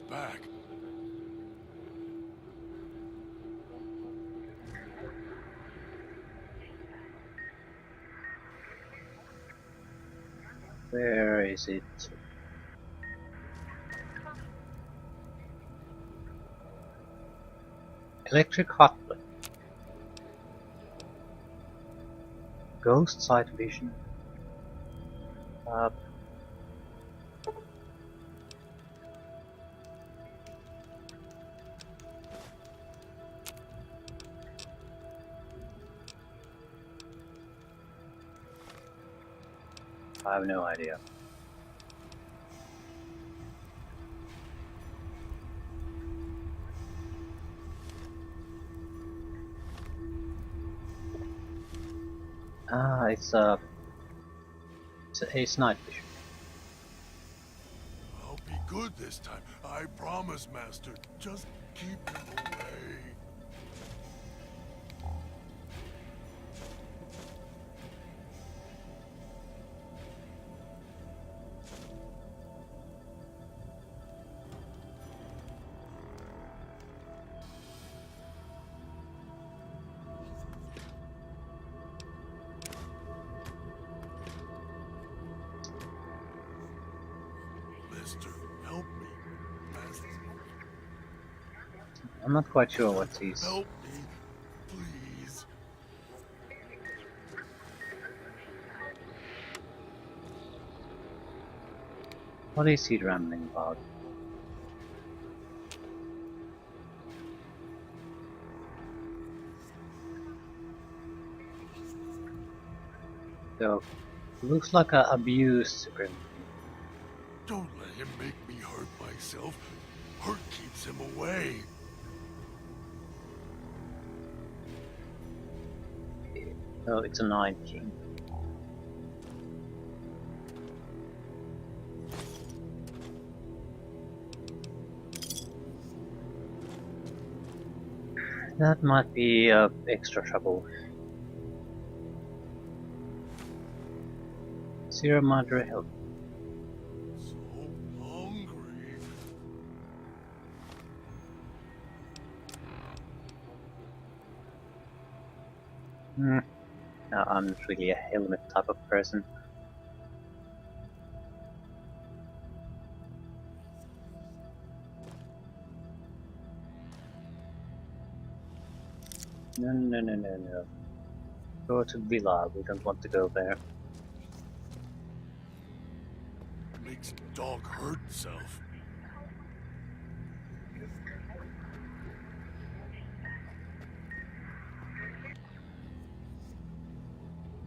back. Where is it? Electric hotplate. Ghost sight vision. Uh, I have no idea. Ah, it's night vision. I'll be good this time. I promise, Master. Just keep him away. Mister, help me. Master, I'm not quite sure what these. help me, please. What is he rambling about? So, looks like a abused Grim. Don't let him make me hurt myself. Hurt keeps him away. Oh, it's a Night King. That might be extra trouble. Zero Madre help. So hungry. No, I'm not really a helmet type of person. No. Go to Villa, we don't want to go there. Makes dog hurt self.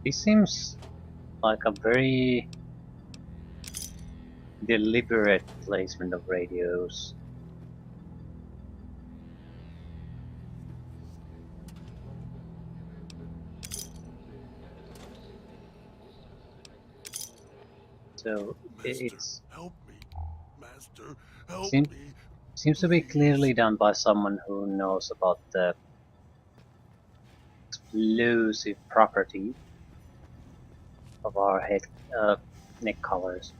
This seems like a very deliberate placement of radios. So Master, it's help me. Master, help seems me. seems to be Please. clearly done by someone who knows about the explosive property of our neck covers.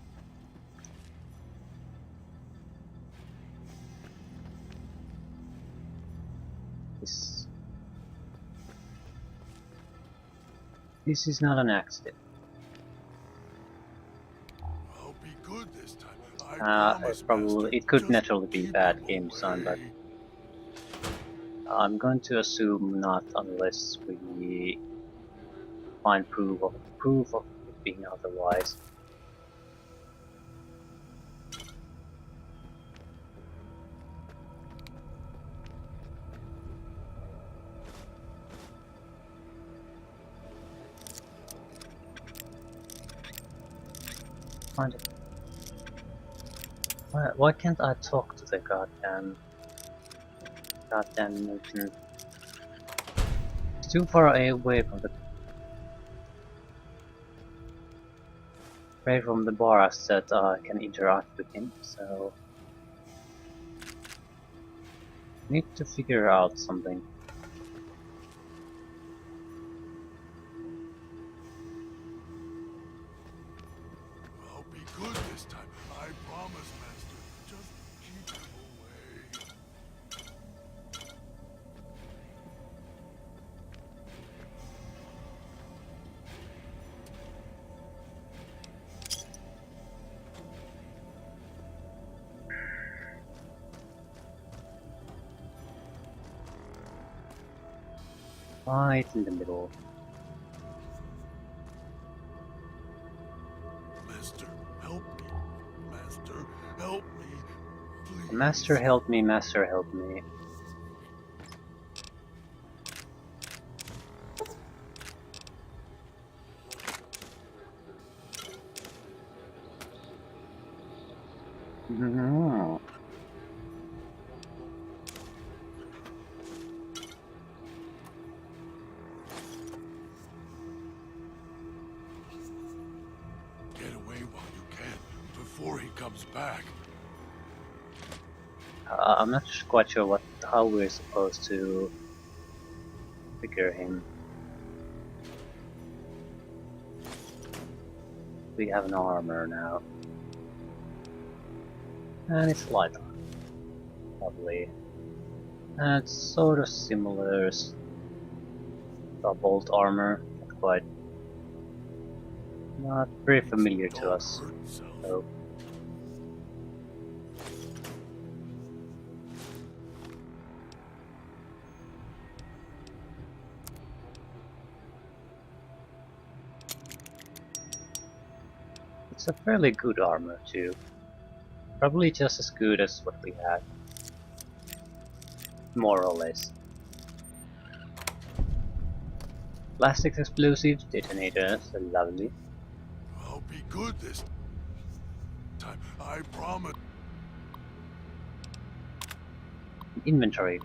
This is not an accident. I'll be good this time. I promise, Master. It could Just naturally be keep bad him game design, but away. I'm going to assume not unless we find proof of it being otherwise. Find it. Why can't I talk to the goddamn mutant? It's too far away from the bars that I can interact with him, so need to figure out something. I'll be good this time. I promise, Master. Just keep him Right in the middle. Master, help me. Master, help me. Please. Master help me, master help me. Mhm. Get away while you can, before he comes back. I'm not quite sure how we're supposed to figure him. We have an armor now. And it's light on. Lovely. And it's sort of similar to bolt armor, not quite. Not very familiar to Don't us. hurt himself. So. It's a fairly good armor too. Probably just as good as what we had. More or less. Plastics explosives, detonators, lovely. I'll be good this time, I promise. Inventory.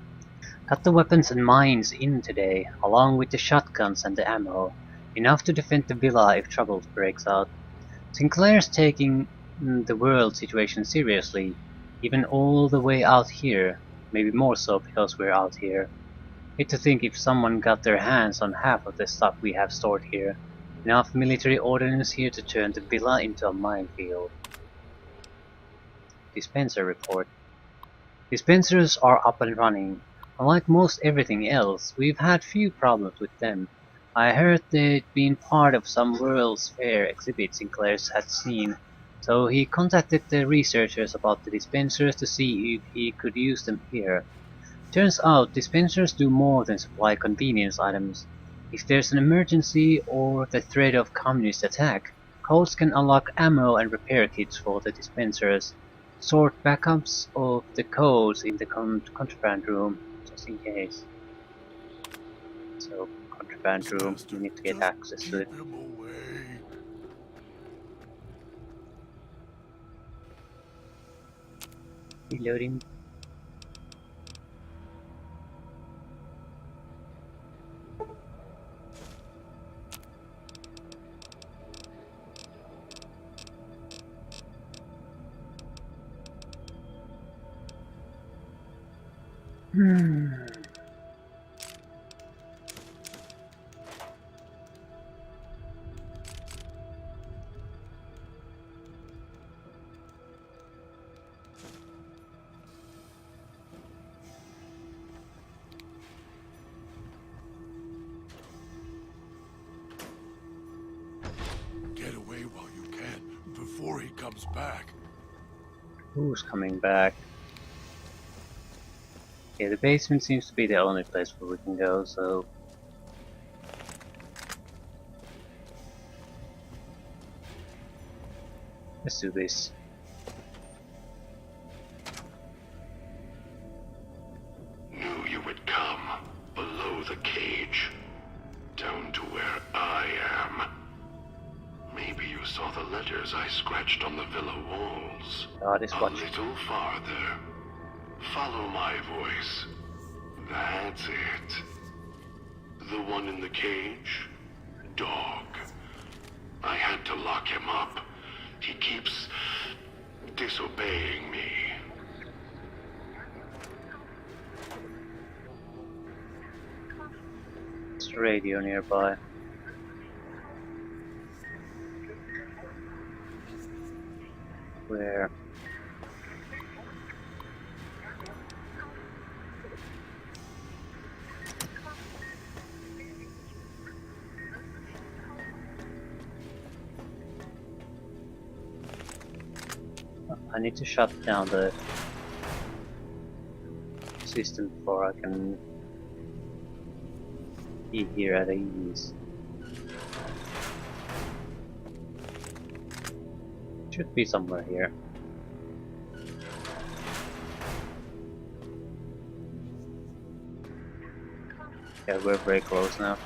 Got the weapons and mines in today, along with the shotguns and the ammo. Enough to defend the villa if trouble breaks out. Sinclair's taking the world situation seriously, even all the way out here. Maybe more so because we're out here. Hate to think if someone got their hands on half of the stuff we have stored here. Enough military ordnance here to turn the villa into a minefield. Dispenser report. Dispensers are up and running. Unlike most everything else, we've had few problems with them. I heard they'd been part of some World's Fair exhibit Sinclair had seen, so he contacted the researchers about the dispensers to see if he could use them here. Turns out dispensers do more than supply convenience items. If there's an emergency or the threat of communist attack, codes can unlock ammo and repair kits for the dispensers. Sort backups of the codes in the contraband room, just in case. So, contraband room, Master, we need to get just access to it. keep him away. Reloading. Get away while you can, before he comes back. Who's coming back? Yeah, the basement seems to be the only place where we can go, so... let's do this. Knew you would come. Below the cage. Down to where I am. Maybe you saw the letters I scratched on the villa walls. God is A watching. little farther. Follow my voice. That's it. The one in the cage? Dog. I had to lock him up. He keeps disobeying me. There's a radio nearby. Where? I need to shut down the system before I can Be here at ease. Should be somewhere here. Yeah, we're very close now.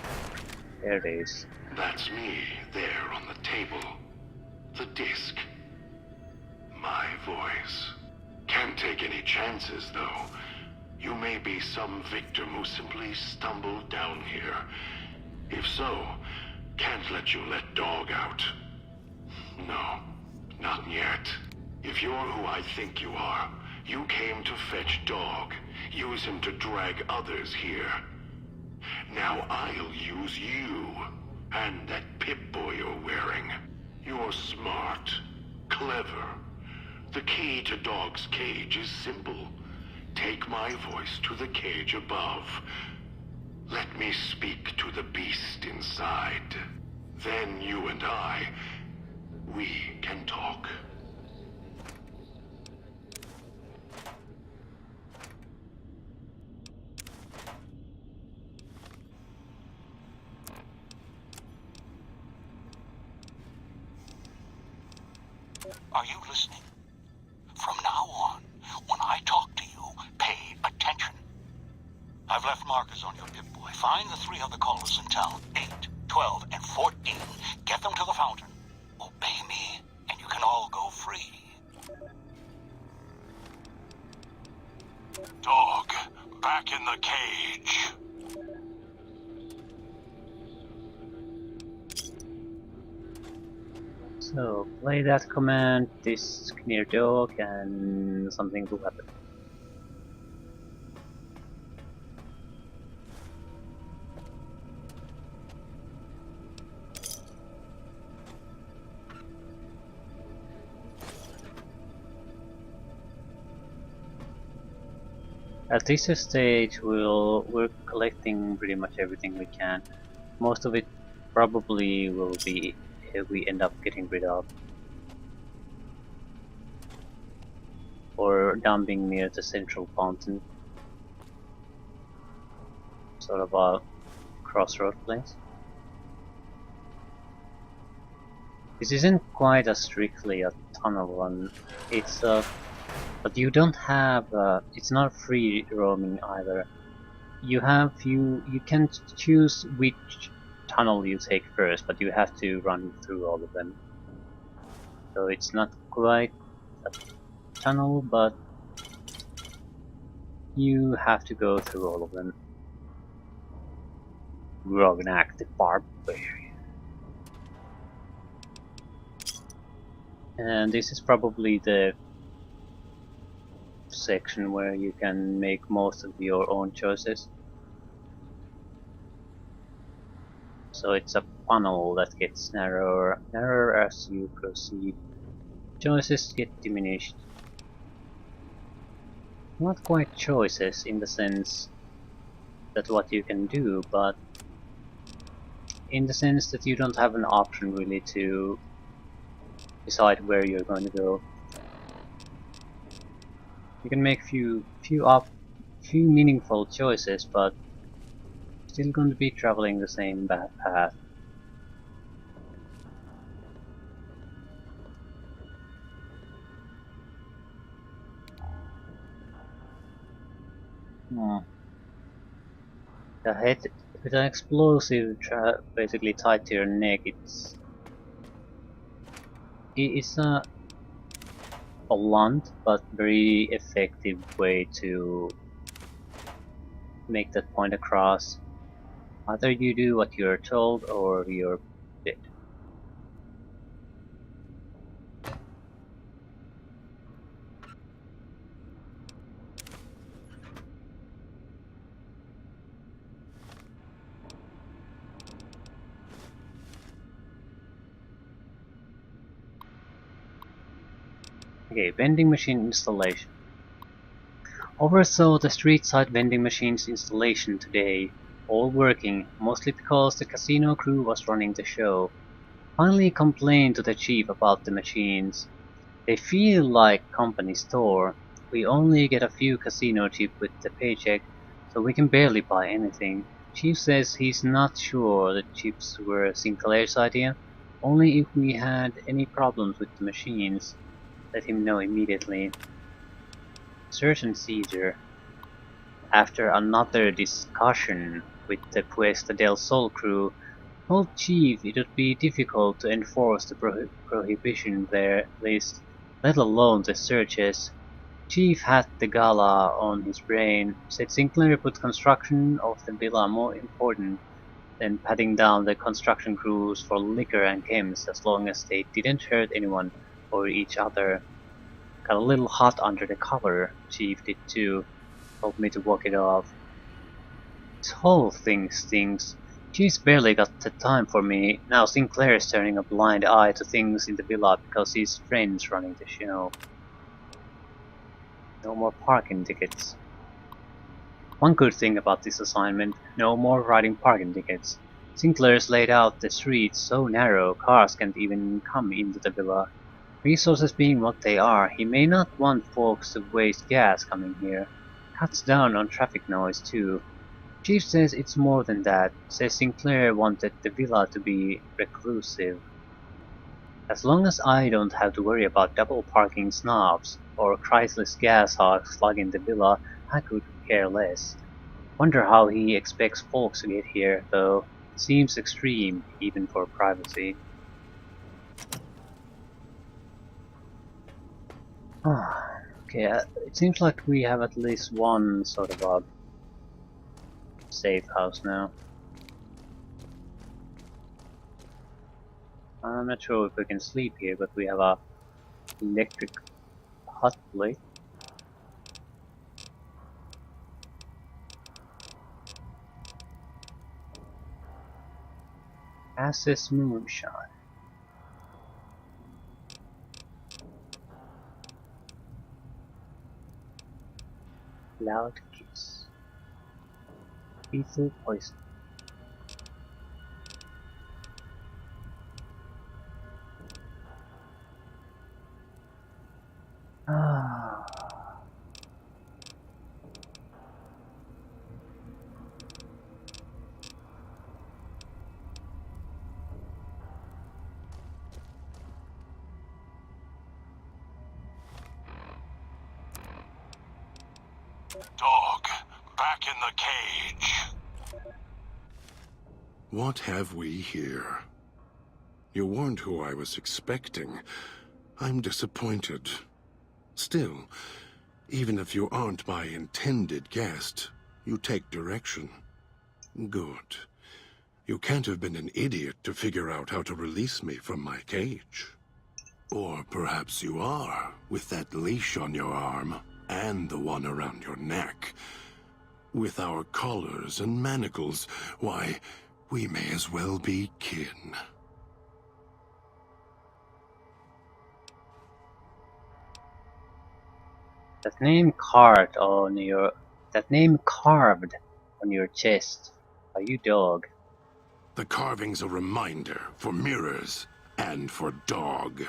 There it is. That's me, there on the table. The disc. My voice. Can't take any chances, though. You may be some victim who simply stumbled down here. If so, can't let you let Dog out. No, not yet. If you're who I think you are, you came to fetch Dog. Use him to drag others here. Now I'll use you, and that Pip-Boy you're wearing. You're smart, clever. The key to Dog's cage is simple. Take my voice to the cage above. Let me speak to the beast inside. Then you and I, we can talk. Are you listening? From now on, when I talk to you, pay attention. I've left markers on your Pip-Boy. Find the 3 other callers in town, 8, 12, and 14. Get them to the fountain. Obey me, and you can all go free. Dog, back in the cage. So, play that command, disc near Dog, and something will happen. At this stage, we're collecting pretty much everything we can. Most of it probably will be we end up getting rid of, or dumping near the central fountain, sort of a crossroad place. This isn't quite as strictly a tunnel run. It's but you don't have it's not free roaming either. You can choose which tunnel you take first, but you have to run through all of them. So it's not quite a tunnel, but you have to go through all of them. Grognak the Barbarian. And this is probably the section where you can make most of your own choices. So it's a funnel that gets narrower as you proceed. Choices get diminished. Not quite choices in the sense that what you can do, but in the sense that you don't have an option really to decide where you're going to go. You can make few meaningful choices, but still going to be traveling the same path. The head with an explosive basically tied to your neck. It's a blunt but very effective way to make that point across. Either you do what you're told or you're dead. Okay, vending machine installation. Oversaw the street side vending machines installation today. All working, mostly because the casino crew was running the show. Finally complained to the chief about the machines. They feel like company store. We only get a few casino chips with the paycheck, so we can barely buy anything. Chief says he's not sure the chips were Sinclair's idea, only if we had any problems with the machines, let him know immediately. Certain Caesar. After another discussion with the Puesta del Sol crew, told Chief it would be difficult to enforce the prohibition there list, let alone the searches. Chief had the gala on his brain, said Sinclair put construction of the villa more important than patting down the construction crews for liquor and chems as long as they didn't hurt anyone or each other. Got a little hot under the collar, Chief did too. Told me to walk it off. This whole thing stinks. Chief's barely got the time for me. Now Sinclair's turning a blind eye to things in the villa because his friend's running the show. No more parking tickets. One good thing about this assignment, no more writing parking tickets. Sinclair's laid out the streets so narrow cars can't even come into the villa. Resources being what they are, he may not want folks to waste gas coming here. Cuts down on traffic noise too. Chief says it's more than that, says Sinclair wanted the villa to be reclusive. As long as I don't have to worry about double parking snobs or Chrysless gas hogs slugging the villa, I could care less. Wonder how he expects folks to get here, though. Seems extreme, even for privacy. Okay, it seems like we have at least one sort of a safe house now. I'm not sure if we can sleep here, but we have a electric hot plate. Access moonshine. Loud kiss. Lethal poison. Dog, back in the cage. What have we here? You weren't who I was expecting. I'm disappointed. Still, even if you aren't my intended guest, you take direction. Good. You can't have been an idiot to figure out how to release me from my cage. Or perhaps you are, with that leash on your arm, and the one around your neck. With our collars and manacles, why, we may as well be kin. That name carved on your chest. Are you Dog? The carving's a reminder for mirrors and for Dog.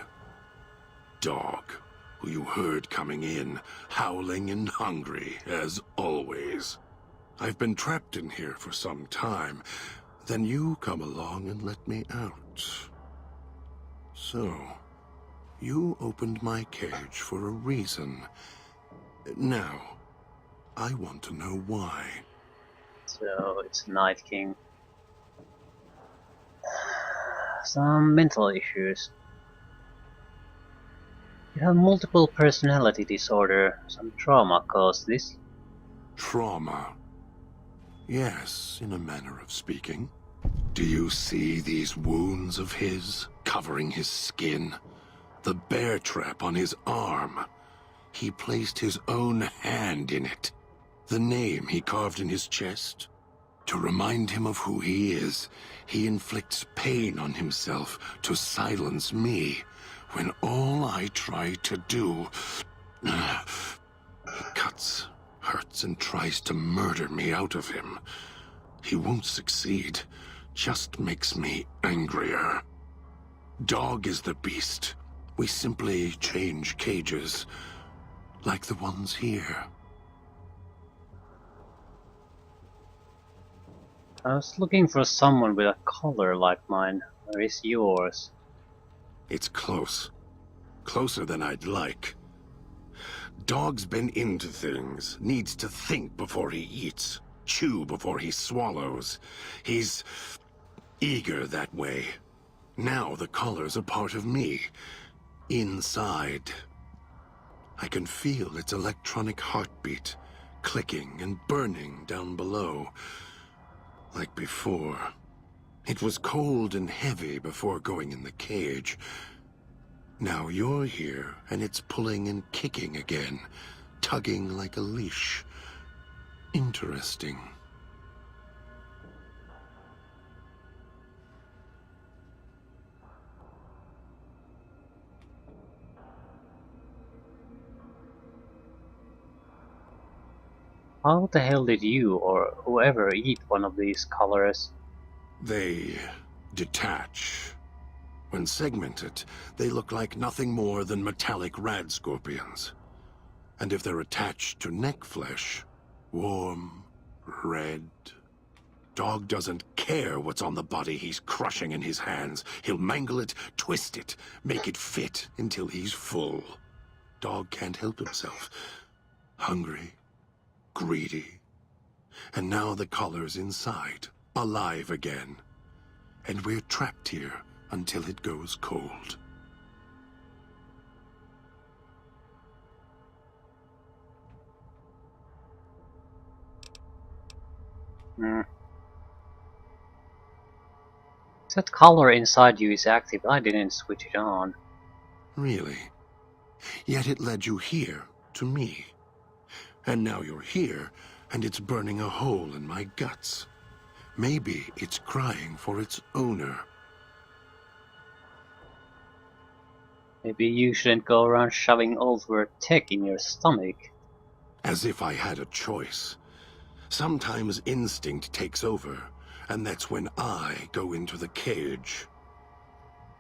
Dog, who you heard coming in, howling and hungry, as always. I've been trapped in here for some time. Then you come along and let me out. So, you opened my cage for a reason. Now, I want to know why. So it's Night King. Some mental issues. You have multiple personality disorder. Some trauma caused this. Trauma. Yes, in a manner of speaking. Do you see these wounds of his, covering his skin? The bear trap on his arm. He placed his own hand in it. The name he carved in his chest. To remind him of who he is, he inflicts pain on himself to silence me, when all I try to do... He cuts, hurts, and tries to murder me out of him. He won't succeed, just makes me angrier. Dog is the beast. We simply change cages, like the ones here. I was looking for someone with a collar like mine. Where is yours? It's close. Closer than I'd like. Dog's been into things, needs to think before he eats, chew before he swallows. He's eager that way. Now the collar's a part of me. Inside. I can feel its electronic heartbeat, clicking and burning down below. Like before. It was cold and heavy before going in the cage. Now you're here, and it's pulling and kicking again, tugging like a leash. Interesting. How the hell did you or whoever eat one of these collars? They detach. When segmented, they look like nothing more than metallic rad scorpions. And if they're attached to neck flesh, warm, red. Dog doesn't care what's on the body he's crushing in his hands. He'll mangle it, twist it, make it fit until he's full. Dog can't help himself. Hungry, greedy. And now the collar's inside, alive again. And we're trapped here until it goes cold. That collar inside you is active. I didn't switch it on. Really? Yet it led you here, to me. And now you're here, and it's burning a hole in my guts. Maybe it's crying for its owner. Maybe you shouldn't go around shoving old world tech in your stomach. As if I had a choice. Sometimes instinct takes over, and that's when I go into the cage.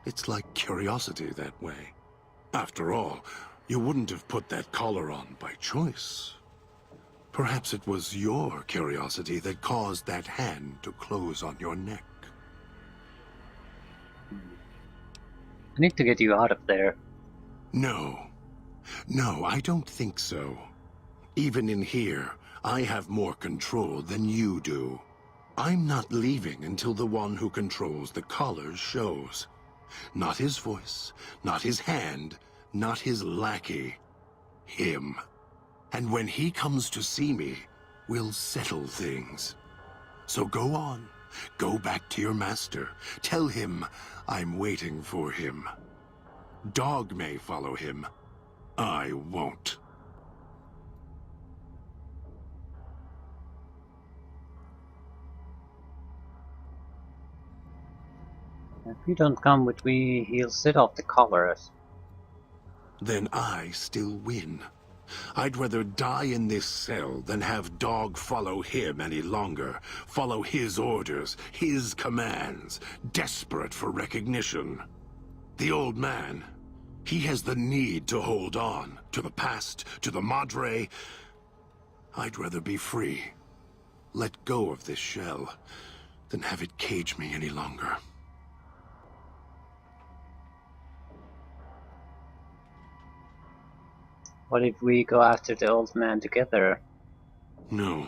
It's like curiosity that way. After all, you wouldn't have put that collar on by choice. Perhaps it was your curiosity that caused that hand to close on your neck. I need to get you out of there. No. No, I don't think so. Even in here, I have more control than you do. I'm not leaving until the one who controls the collars shows. Not his voice, not his hand, not his lackey. Him. And when he comes to see me, we'll settle things. So go on. Go back to your master. Tell him I'm waiting for him. Dog may follow him. I won't. If you don't come with me, he'll set off the collars. Then I still win. I'd rather die in this cell than have Dog follow him any longer. Follow his orders, his commands, desperate for recognition. The old man, he has the need to hold on, to the past, to the Madre. I'd rather be free. Let go of this shell, than have it cage me any longer. What if we go after the old man together? No.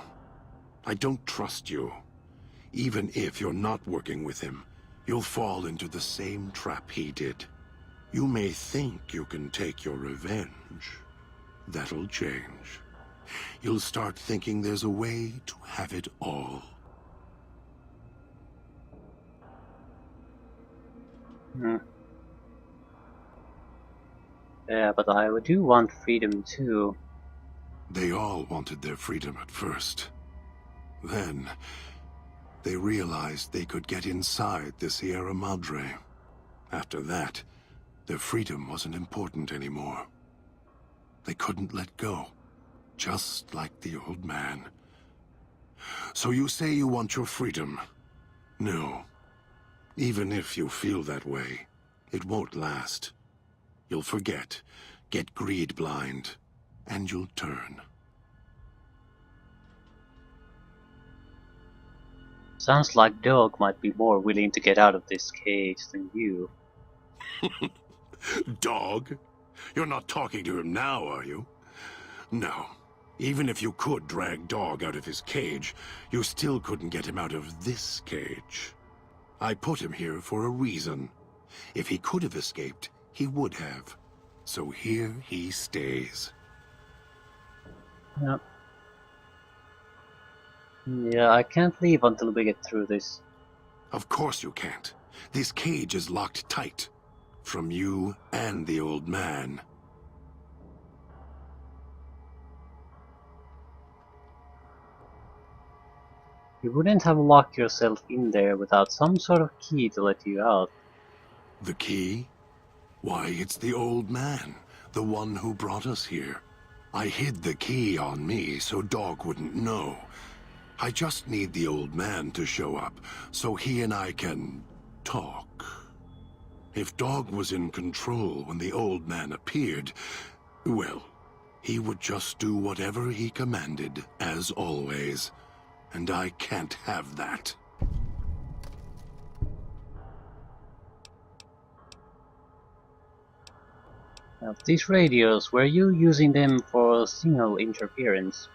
I don't trust you. Even if you're not working with him, you'll fall into the same trap he did. You may think you can take your revenge. That'll change. You'll start thinking there's a way to have it all. Yeah, but I do want freedom too. They all wanted their freedom at first. Then, they realized they could get inside the Sierra Madre. After that, their freedom wasn't important anymore. They couldn't let go, just like the old man. So you say you want your freedom? No. Even if you feel that way, it won't last. You'll forget, get greed blind, and you'll turn. Sounds like Dog might be more willing to get out of this cage than you. Dog? You're not talking to him now, are you? No. Even if you could drag Dog out of his cage, you still couldn't get him out of this cage. I put him here for a reason. If he could have escaped, he would have. So here he stays. Yep. Yeah, I can't leave until we get through this. Of course you can't. This cage is locked tight. From you and the old man. You wouldn't have locked yourself in there without some sort of key to let you out. The key? Why, it's the old man. The one who brought us here. I hid the key on me so Dog wouldn't know. I just need the old man to show up, so he and I can talk. If Dog was in control when the old man appeared, well, he would just do whatever he commanded, as always. And I can't have that. Now, these radios, were you using them for signal interference?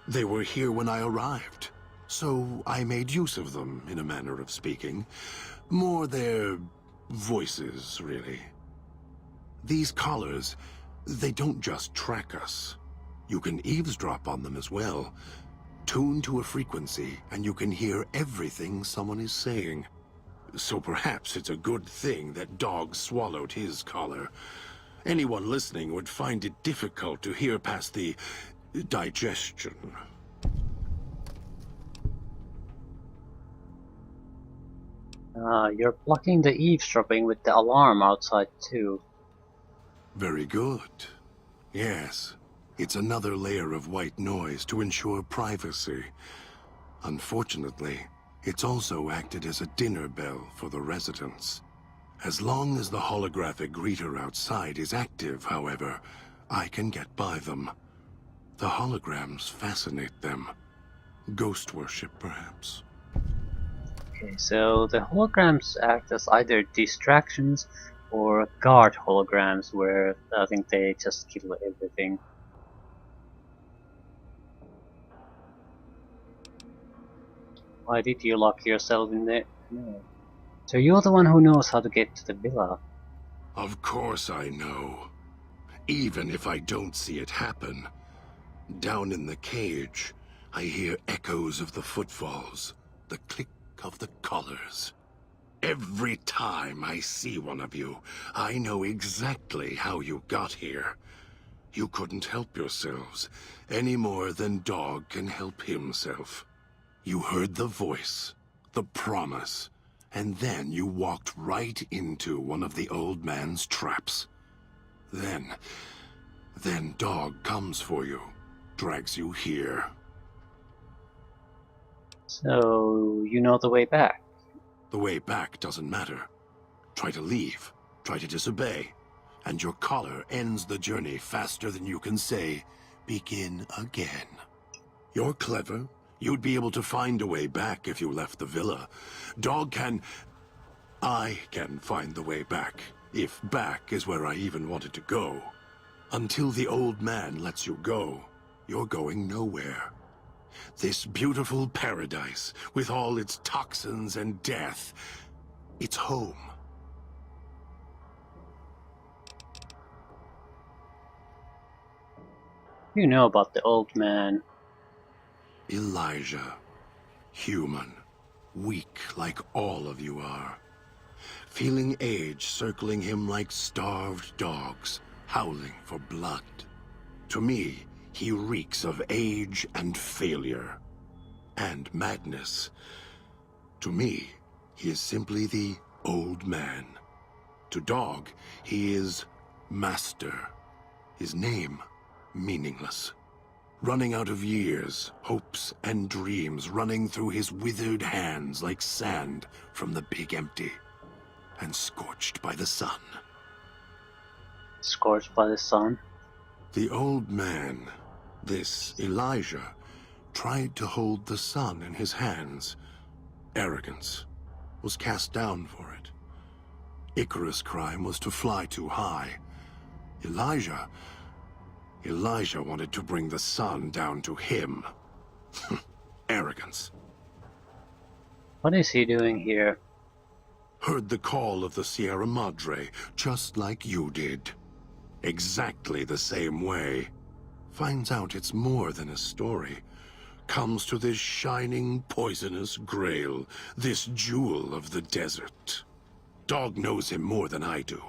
They were here when I arrived, so I made use of them, in a manner of speaking. More their voices, really. These collars, they don't just track us. You can eavesdrop on them as well. Tune to a frequency, and you can hear everything someone is saying. So perhaps it's a good thing that Dog swallowed his collar. Anyone listening would find it difficult to hear past the digestion. You're blocking the eavesdropping with the alarm outside too. Very good. Yes, it's another layer of white noise to ensure privacy. Unfortunately, it's also acted as a dinner bell for the residents. As long as the holographic greeter outside is active, however, I can get by them. The holograms fascinate them. Ghost worship, perhaps. Okay, so the holograms act as either distractions or guard holograms, where I think they just kill everything. Why did you lock yourself in there? No. So you're the one who knows how to get to the villa. Of course I know. Even if I don't see it happen. Down in the cage, I hear echoes of the footfalls, the click of the collars. Every time I see one of you, I know exactly how you got here. You couldn't help yourselves, any more than Dog can help himself. You heard the voice, the promise, and then you walked right into one of the old man's traps. Then Dog comes for you, drags you here. So you know the way back. The way back doesn't matter. Try to leave, try to disobey, and your collar ends the journey faster than you can say, begin again. You're clever. You'd be able to find a way back if you left the villa. Dog can... I can find the way back, if back is where I even wanted to go. Until the old man lets you go, you're going nowhere. This beautiful paradise, with all its toxins and death, it's home. You know about the old man. Elijah. Human. Weak like all of you are. Feeling age circling him like starved dogs, howling for blood. To me, he reeks of age and failure. And madness. To me, he is simply the old man. To Dog, he is Master. His name, meaningless. Running out of years, hopes and dreams running through his withered hands like sand from the big empty. And scorched by the sun. Scorched by the sun? The old man, this Elijah, tried to hold the sun in his hands. Arrogance. Was cast down for it. Icarus' crime was to fly too high. Elijah wanted to bring the sun down to him. Arrogance. What is he doing here? Heard the call of the Sierra Madre, just like you did. Exactly the same way. Finds out it's more than a story. Comes to this shining, poisonous grail, this jewel of the desert. Dog knows him more than I do.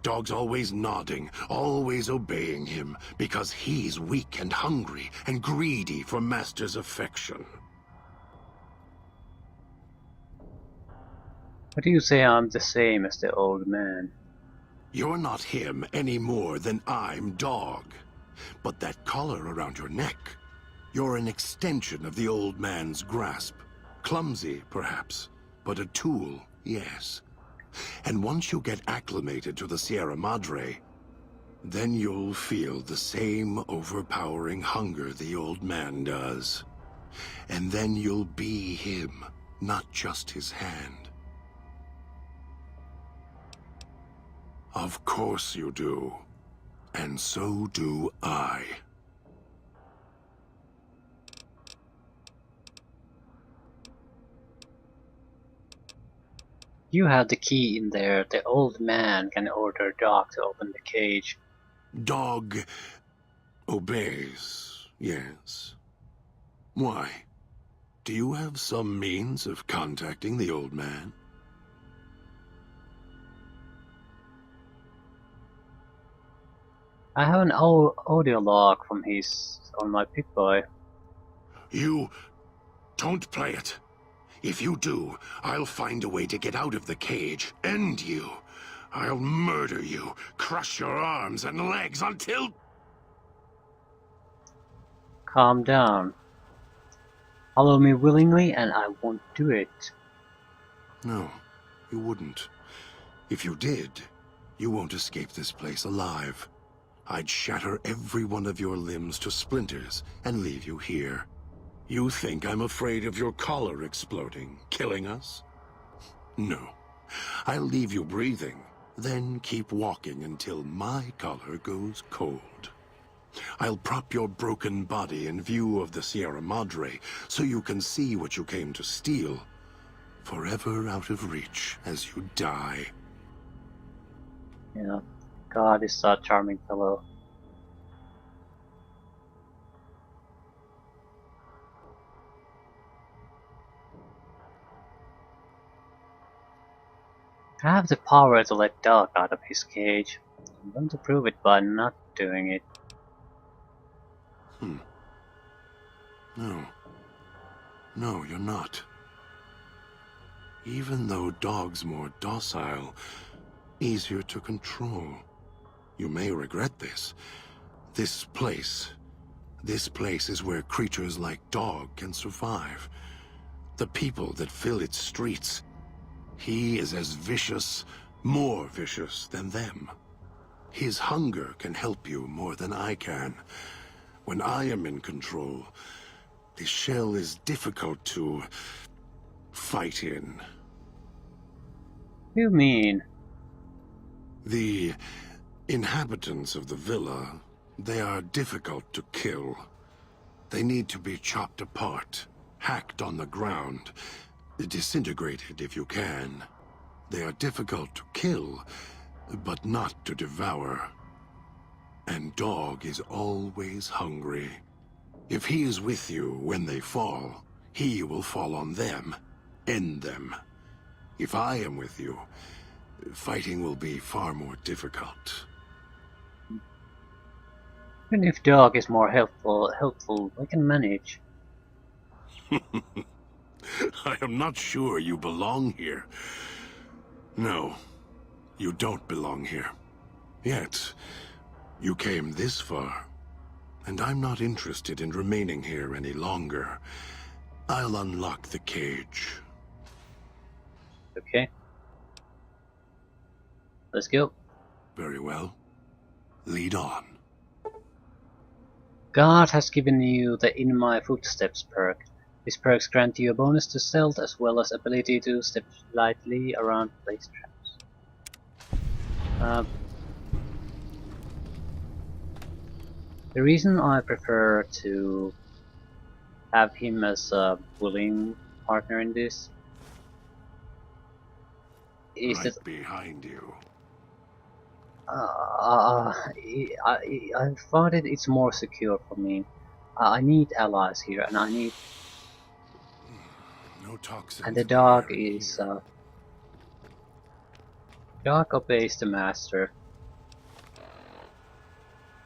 Dog's always nodding, always obeying him, because he's weak and hungry and greedy for Master's affection. What do you say I'm the same as the old man? You're not him any more than I'm Dog. But that collar around your neck, you're an extension of the old man's grasp. Clumsy, perhaps, but a tool, yes. And once you get acclimated to the Sierra Madre, then you'll feel the same overpowering hunger the old man does. And then you'll be him, not just his hand. Of course you do. And so do I. You have the key in there. The old man can order Dog to open the cage. Dog obeys, yes. Why? Do you have some means of contacting the old man? I have an audio log from his on my Pip-Boy. You don't play it. If you do, I'll find a way to get out of the cage, end you. I'll murder you, crush your arms and legs until... Calm down. Follow me willingly and I won't do it. No, you wouldn't. If you did, you won't escape this place alive. I'd shatter every one of your limbs to splinters and leave you here. You think I'm afraid of your collar exploding, killing us? No. I'll leave you breathing, then keep walking until my collar goes cold. I'll prop your broken body in view of the Sierra Madre so you can see what you came to steal, forever out of reach as you die. Yeah. God is a charming fellow. I have the power to let Dog out of his cage. I'm going to prove it by not doing it. No. No, you're not. Even though Dog's more docile, easier to control. You may regret this. This place is where creatures like Dog can survive. The people that fill its streets. He is as vicious, more vicious than them. His hunger can help you more than I can. When I am in control, the shell is difficult to fight in. What do you mean? The inhabitants of the villa, they are difficult to kill. They need to be chopped apart, hacked on the ground, disintegrated if you can. They are difficult to kill, but not to devour. And Dog is always hungry. If he is with you when they fall, he will fall on them, end them. If I am with you, fighting will be far more difficult. Even if Dog is more helpful, we can manage. I am not sure you belong here. No, you don't belong here. Yet, you came this far, and I'm not interested in remaining here any longer. I'll unlock the cage. Okay. Let's go. Very well. Lead on. God has given you the In My Footsteps perk. These perks grant you a bonus to stealth as well as ability to step lightly around place traps. The reason I prefer to have him as a bullying partner in this is Right that behind you. I thought it's more secure for me. I need allies here, and I need. No toxins. And the in dog air in is here. dog obeys the master.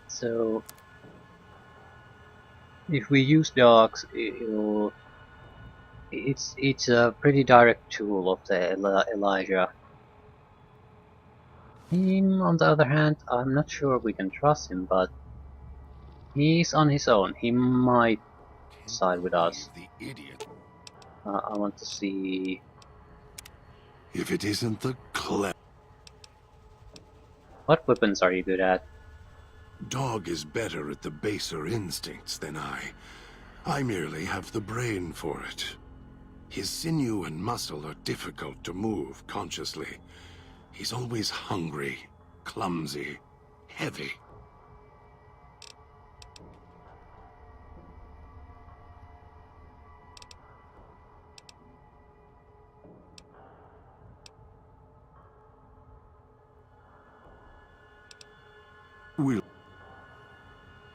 So if we use dogs, it's a pretty direct tool of the Elijah. Him, on the other hand, I'm not sure we can trust him, but he's on his own. He might Can't side with us. believe the idiot. I want to see. If it isn't the What weapons are you good at? dog is better at the baser instincts than I. I merely have the brain for it. His sinew and muscle are difficult to move consciously. He's always hungry, clumsy, heavy. We'll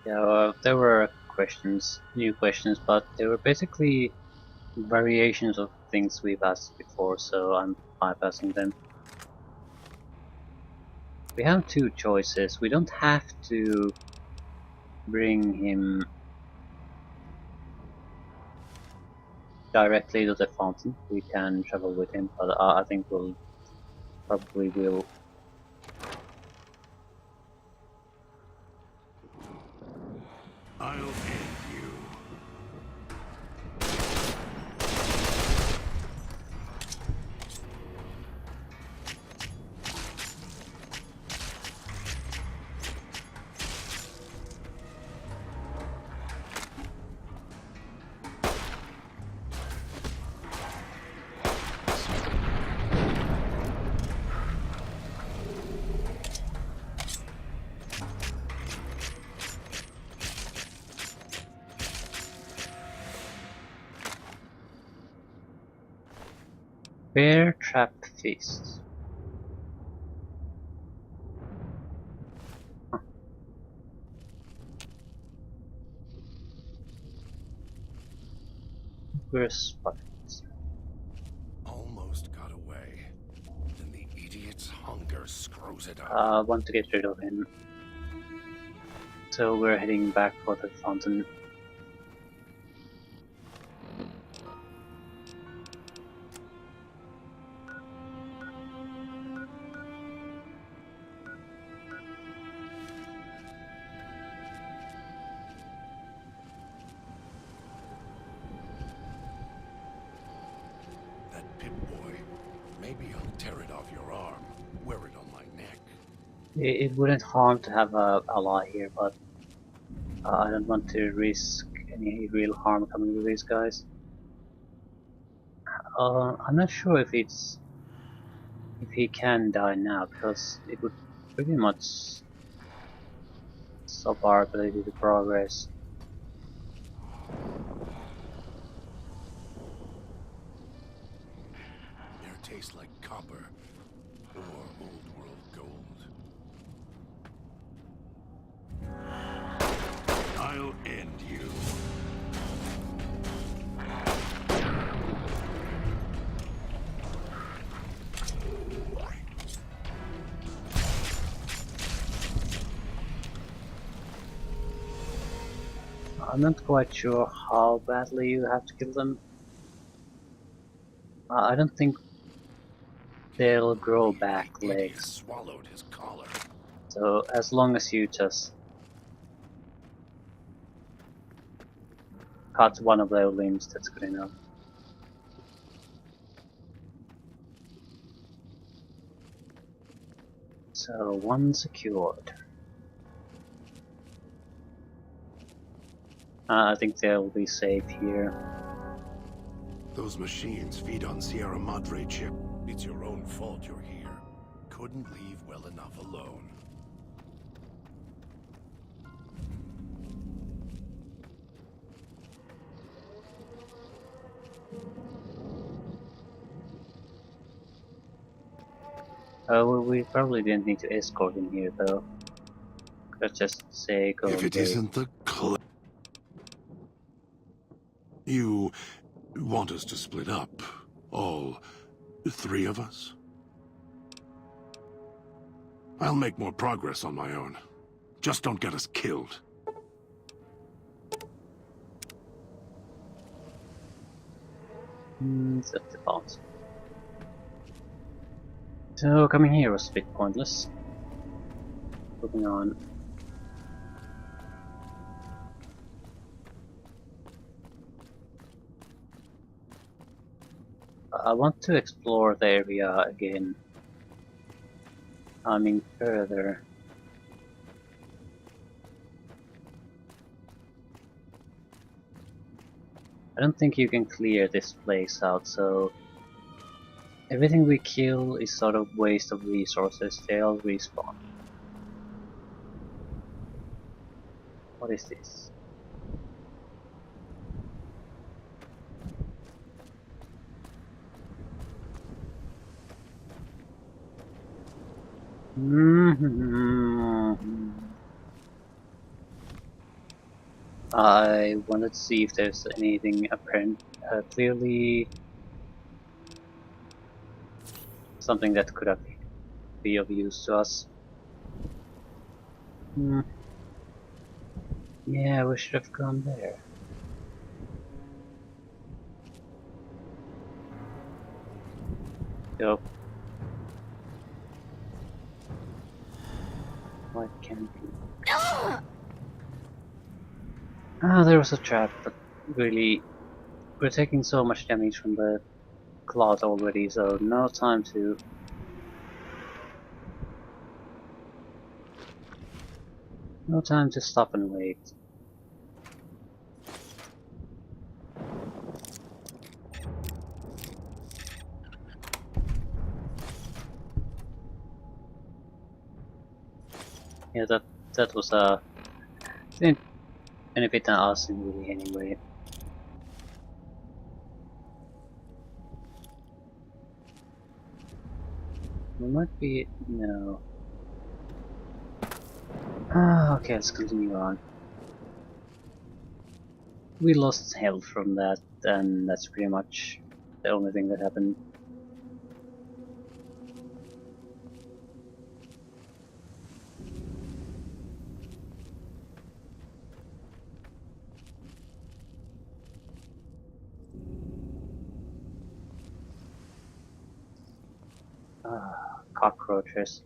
Yeah, there were questions, new questions, but they were basically variations of things we've asked before, so I'm bypassing them. We have two choices. We don't have to bring him directly to the fountain. We can travel with him, but I think we'll probably will. I'll end you. Bear Trap Feast. Huh. We're spotted. Almost got away. Then the idiot's hunger screws it up. I want to get rid of him. So we're heading back for the fountain. That Pip-Boy. Maybe I'll tear it off your arm. Wear it on my neck. It wouldn't harm to have a ally here, but I don't want to risk any real harm coming to these guys. I'm not sure if he can die now, because it would pretty much stop our ability to progress. Air tastes like copper or old world gold. I'll end you. I'm not quite sure how badly you have to kill them. I don't think they'll grow back The idiot legs. swallowed his collar. So as long as you just cut one of their limbs, that's good enough. So one secured. I think they'll be safe here. Those machines feed on Sierra Madre chip. It's your own fault you're here. Couldn't leave well enough alone. Well, we probably didn't need to escort him here, though. Let's just say go If it away. isn't the You want us to split up? All three of us? I'll make more progress on my own. Just don't get us killed. That's the boss. So coming here was a bit pointless. Moving on. I want to explore the area again. I mean further. I don't think you can clear this place out, so everything we kill is sort of waste of resources. They all respawn. What is this? I wanted to see if there's anything apparent, clearly something that could have be of use to us. Yeah, we should have gone there. Go. Why can't we? Ah, there was a trap, but really, we're taking so much damage from the cloud already, so no time to... No time to stop and wait. Yeah, that was didn't benefit us in really anyway. We might be no. Ah, okay, let's continue on. We lost health from that, and that's pretty much the only thing that happened. Ah, cockroaches.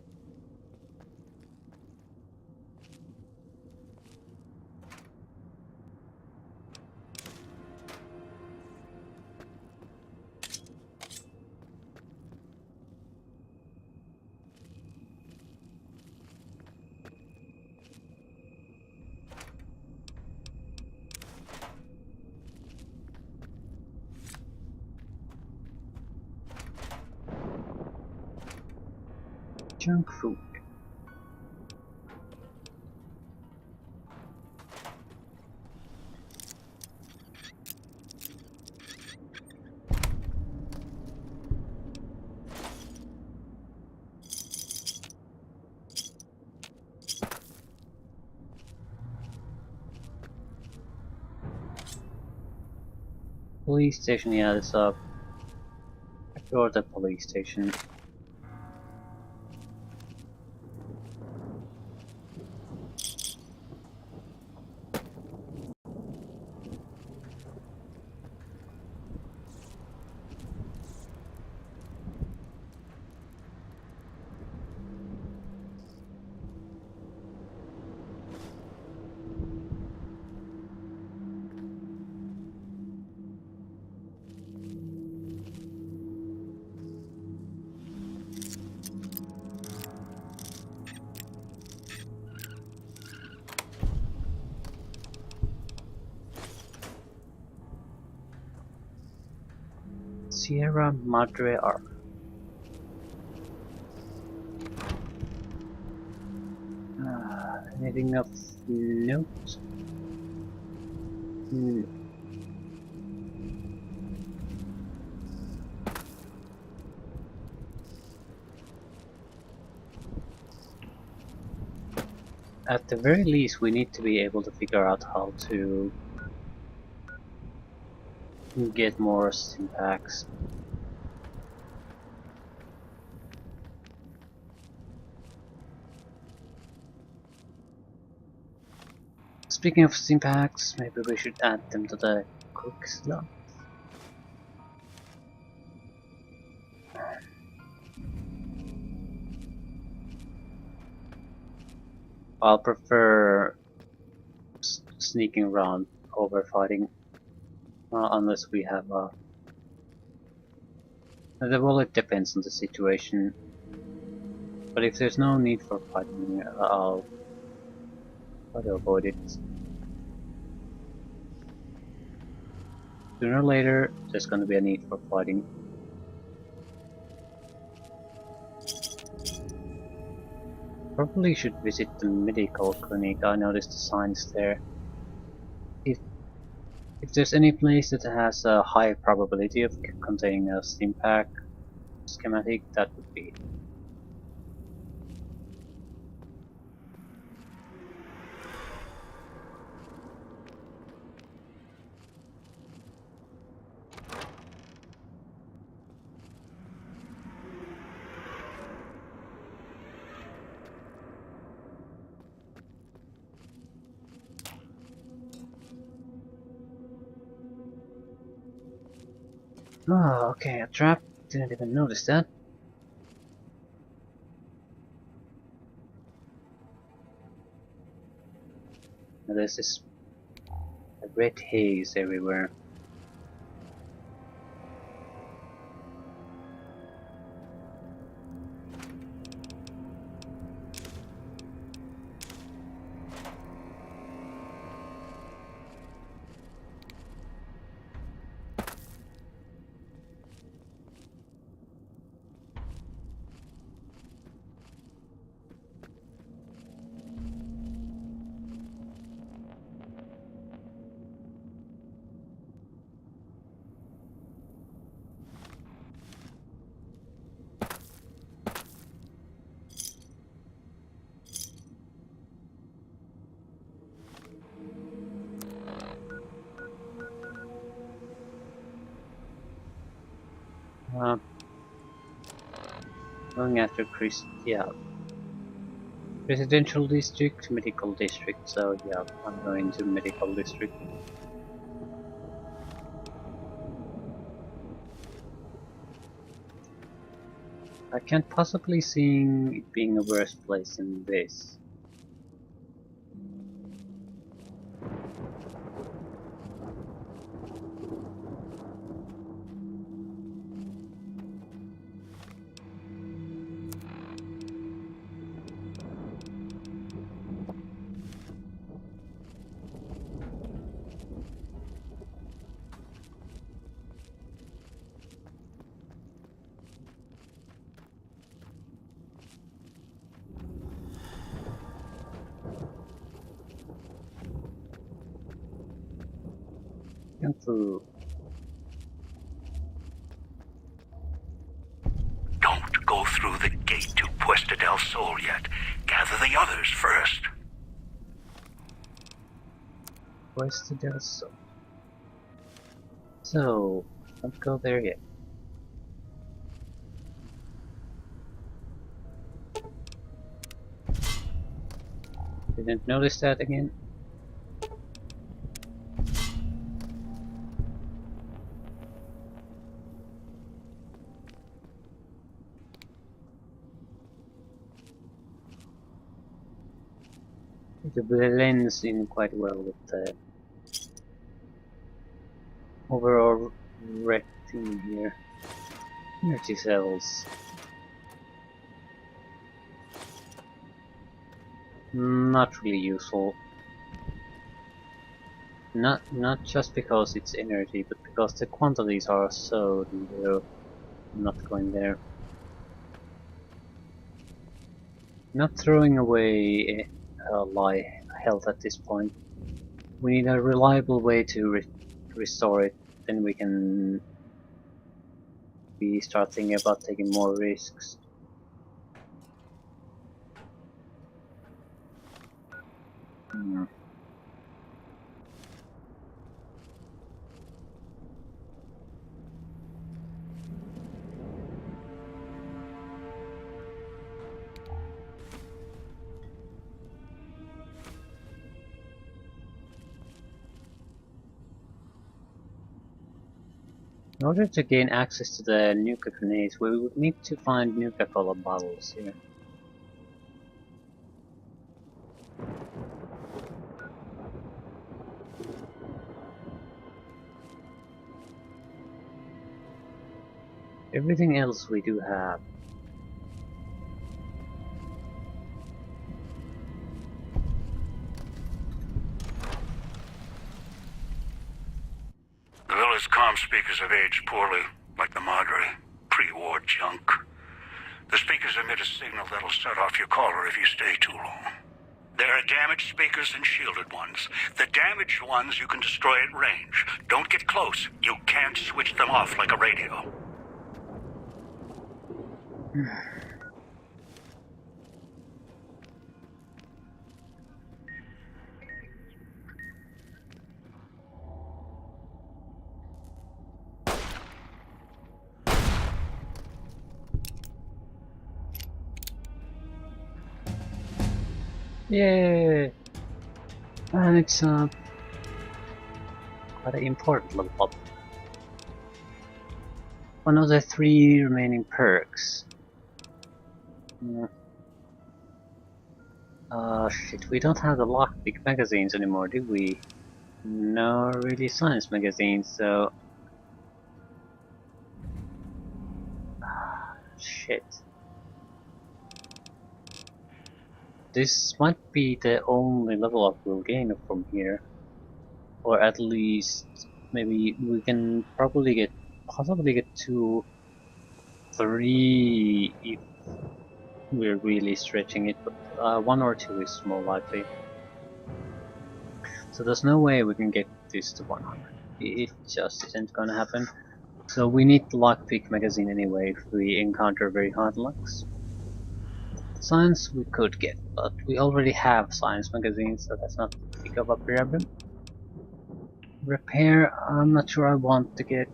Junk food. Police station, yeah, this up. Or the police station. Sierra Madre Arc. Anything of note? No. At the very least, we need to be able to figure out how to get more Stimpaks. Speaking of Stimpaks, maybe we should add them to the quick slot. I'll prefer sneaking around over fighting, unless we have a. Well, it depends on the situation. But if there's no need for fighting, I'll try to avoid it. Sooner or later, there's going to be a need for fighting. Probably should visit the medical clinic. I noticed the signs there. If there's any place that has a high probability of containing a Stimpak schematic, that would be it. Oh, okay, a trap. Didn't even notice that. Now there's this red haze everywhere. Going after yeah. Residential district, medical district, so yeah, I'm going to medical district. I can't possibly see it being a worse place than this. Through. Don't go through the gate to Puesta del Sol yet. Gather the others first. Puesta del Sol. So, don't go there yet. Didn't notice that again. It blends in quite well with the overall red theme here. Energy cells. Not really useful. Not just because it's energy, but because the quantities are so low. I'm not going there. Not throwing away health at this point. We need a reliable way to restore it. Then we can start thinking about taking more risks. In order to gain access to the Nuka grenades, we would need to find Nuka-Cola bottles here. Everything else we do have. The village comm speakers have aged poorly, like the Madre. Pre-war junk. The speakers emit a signal that'll set off your caller if you stay too long. There are damaged speakers and shielded ones. The damaged ones you can destroy at range. Don't get close. You can't switch them off like a radio. Yay! And it's quite an important level up. One of the 3 remaining perks. Shit, we don't have the lockpick magazines anymore, do we? No, really science magazines, so... Shit. This might be the only level up we'll gain from here. Or at least, maybe we can possibly get 2, 3 if we're really stretching it, but 1 or 2 is more likely. So there's no way we can get this to 100. It just isn't gonna happen. So we need the lockpick magazine anyway if we encounter very hard locks. Science we could get, but we already have science magazines, so that's not big of a problem. Repair, I'm not sure I want to get.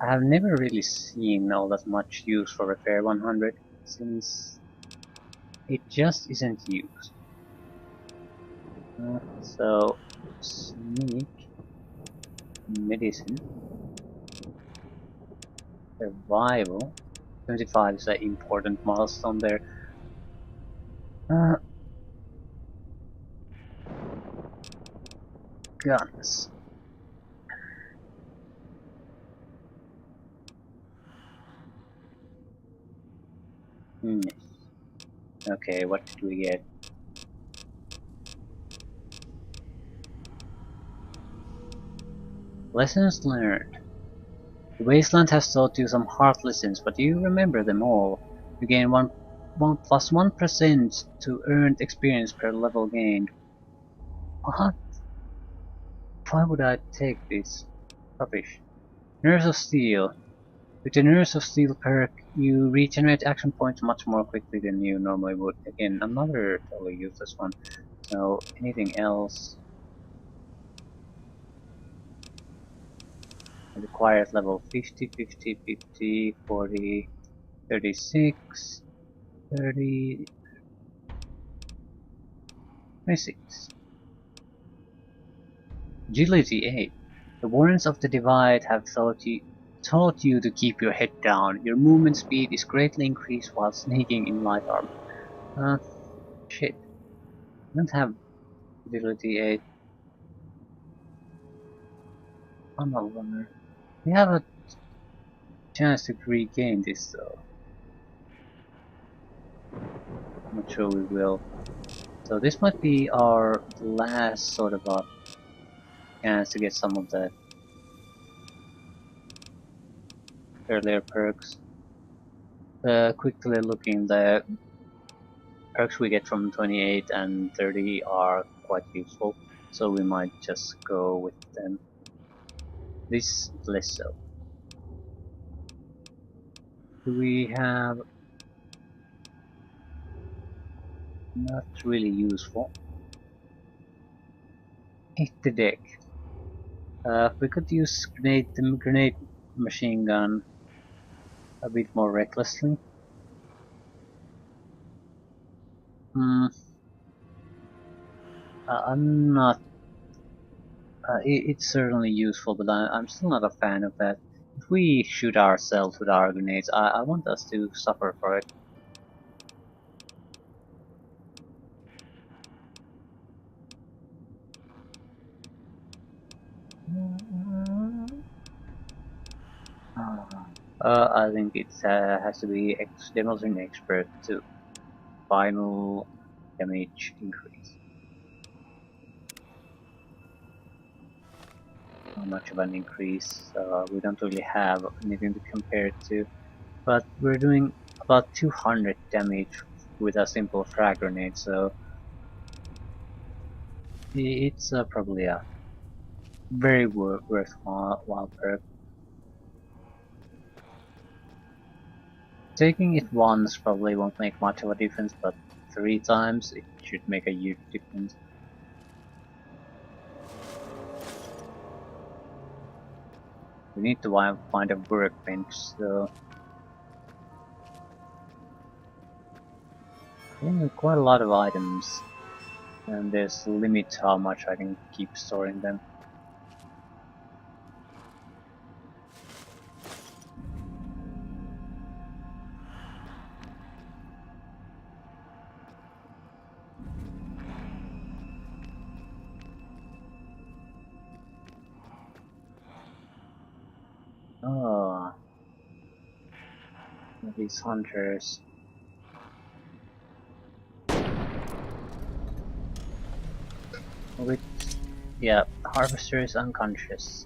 I have never really seen all that much use for Repair 100, since it just isn't used. So, sneak, medicine, survival. 75 is an important milestone there. Guns. Okay, what did we get? Lessons learned. The Wasteland has taught you some hard lessons, but you remember them all. You gain 1 plus 1% to earned experience per level gained. What? Why would I take this? Rubbish. Nurse of Steel. With the Nurse of Steel perk, you regenerate action points much more quickly than you normally would. Again, another totally useless one. So, anything else? Required level 50, 50, 50, 40, 36, 30, 26. Agility 8. The Warrens of the Divide have taught you to keep your head down. Your movement speed is greatly increased while sneaking in light armor. Shit. I don't have Agility 8. I'm a runner. We have a chance to regain this though. I'm not sure we will. So this might be our last sort of a chance to get some of the earlier perks. Quickly looking, the perks we get from 28 and 30 are quite useful, so we might just go with them. This less so. Do we have... not really useful. Hit the deck. We could use the grenade machine gun a bit more recklessly. I'm not... it's certainly useful, but I'm still not a fan of that. If we shoot ourselves with our grenades, I want us to suffer for it. I think it has to be Demolition Expert to final damage increase. Not much of an increase, we don't really have anything to compare it to, but we're doing about 200 damage with a simple frag grenade, so it's probably a very worthwhile perk. Taking it once probably won't make much of a difference, but 3 times it should make a huge difference. We need to find a workbench, so... quite a lot of items, and there's a limit how much I can keep storing them. Oh, these hunters. Which, yeah, Harvester is unconscious.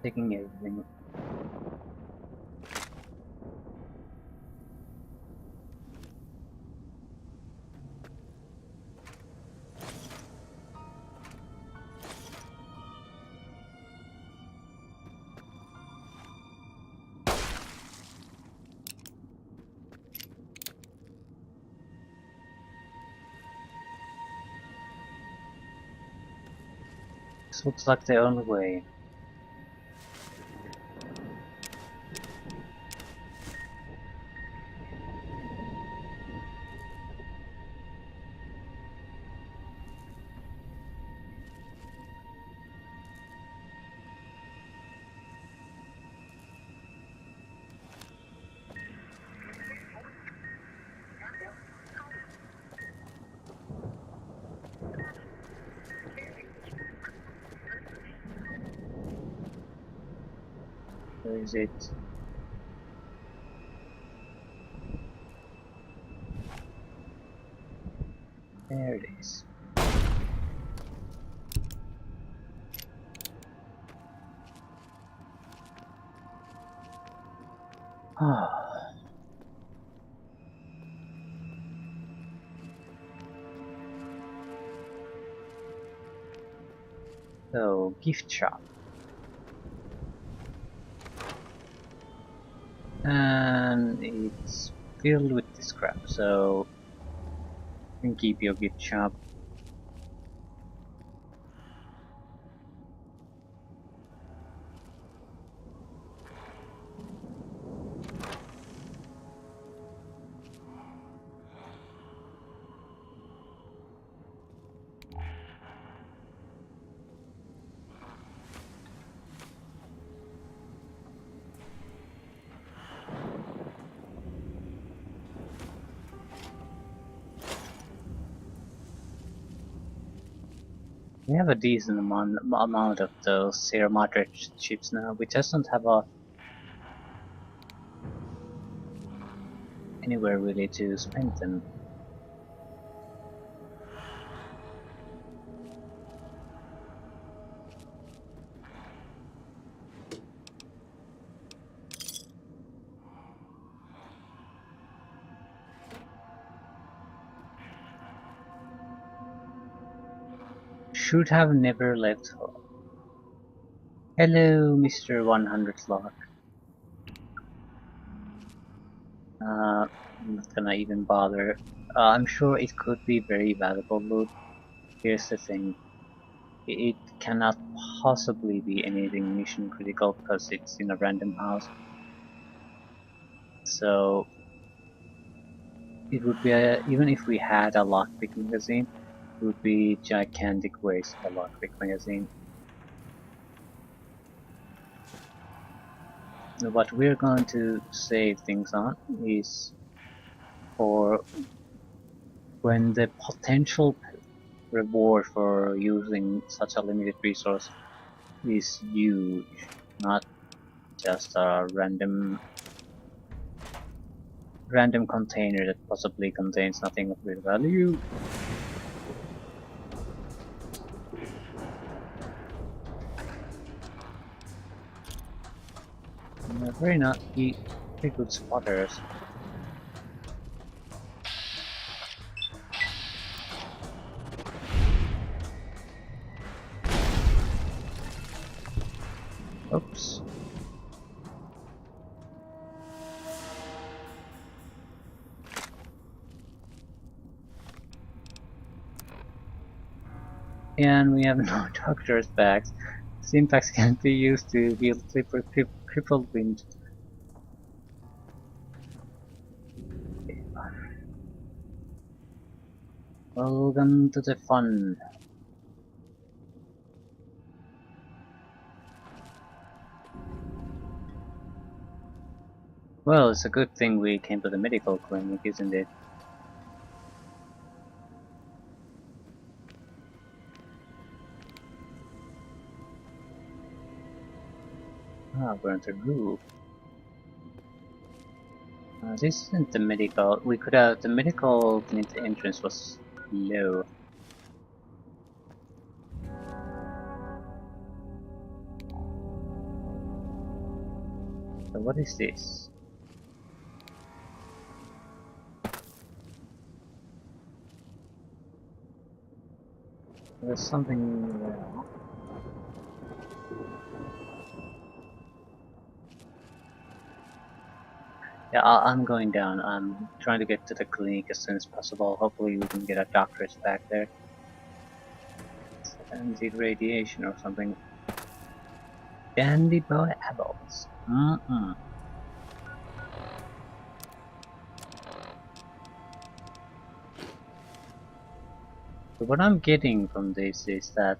Taking everything. This looks like the only way. Where is it? There it is. Ah. So, gift shop. And it's filled with this crap, so you can keep your gift shop. We have a decent amount of those Sierra Madre chips now. We just don't have a anywhere really to spend them. Should have never left home. Hello, Mr. 100 Lock. I'm not gonna even bother. I'm sure it could be very valuable loot. Here's the thing. It cannot possibly be anything mission critical because it's in a random house. So it would be even if we had a lockpick magazine, it would be gigantic waste of a lockpick magazine. What we're going to save things on is for when the potential reward for using such a limited resource is huge, not just a random container that possibly contains nothing of real value. Very good spotters. Oops. And we have no doctor's bags. Stimpaks can be used to heal crippled wind. Welcome to the fun. Well, it's a good thing we came to the medical clinic, isn't it? Ah, we're on the roof. This isn't the medical. We could have. The medical clinic entrance was low. So what is this? There's something there. Yeah, I'm going down. I'm trying to get to the clinic as soon as possible. Hopefully we can get a doctor's back there. And the radiation or something. Dandy boy apples. So what I'm getting from this is that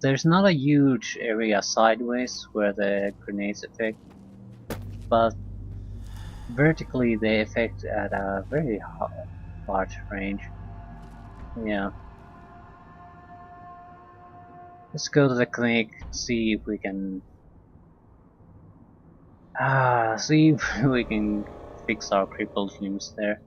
there's not a huge area sideways where the grenades affect, but vertically they affect at a very large range. Yeah. Let's go to the clinic, see if we can see if we can fix our crippled limbs there.